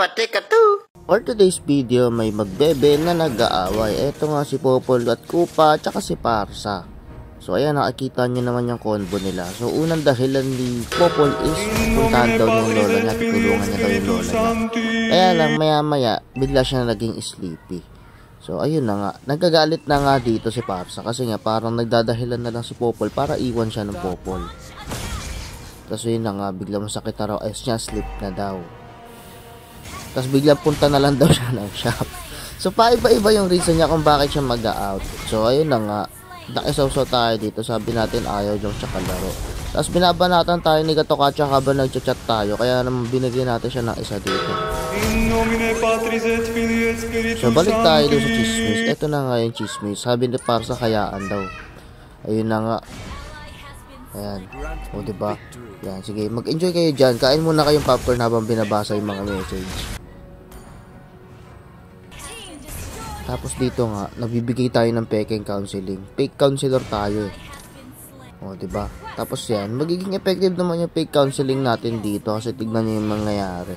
Matika too! For today's video, may magbebe na nag-aaway. Eto nga si Popol at Kupa, tsaka si Parsa. So ayan, nakikita nyo naman yung combo nila. So unang dahilan ni Popol is puntahan daw yung lola niya, tutulungan niya daw yung lola niya. Kaya lang maya maya, bigla siya na naging sleepy. So ayun na nga, nagkagalit na nga dito si Parsa kasi nga parang nagdadahilan na lang si Popol para iwan siya ng Popol. Tapos yun na nga, bigla masakit na raw ayos niya, sleep na daw. Tapos bigla punta na lang daw siya ng shop. So paiba-iba yung reason niya kung bakit siya mag-out. So ayun na nga, nakisaw-saw tayo dito. Sabi natin ayaw yung tsaka laro. Tapos binabanatan tayo ni Gatokacha habang nagchat-chat tayo. Kaya naman binigyan natin siya ng isa dito. So balik tayo doon sa chismis. Ito na nga yung chismis. Sabi ni Parsa kayaan daw. Ayun na nga. Ayan. O diba? Yan. Sige, mag-enjoy kayo dyan. Kain muna kayong popcorn habang binabasa yung mga message. Tapos dito nga, nagbibigay tayo ng peking counseling. Fake counselor tayo eh. O, diba? Tapos yan, magiging effective naman yung fake counseling natin dito kasi tignan nyo yung mangyayari.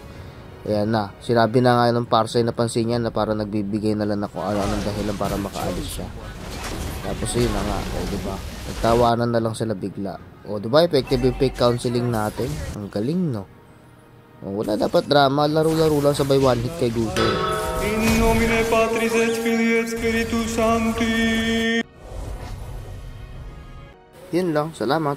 Ayan na, sinabi na nga ng Parsa yung napansin niya na parang nagbibigay na lang ako ano-anong dahilan para makaalis siya. Tapos yun na nga, o diba? Nagtawanan na lang sila bigla. O diba, effective yung fake counseling natin. Ang galing, no? O, wala dapat drama, laro-laro lang sabay one hit kay Gusto. In nomine Patris et Filii et Spiritus Sancti. Yun lang, salamat.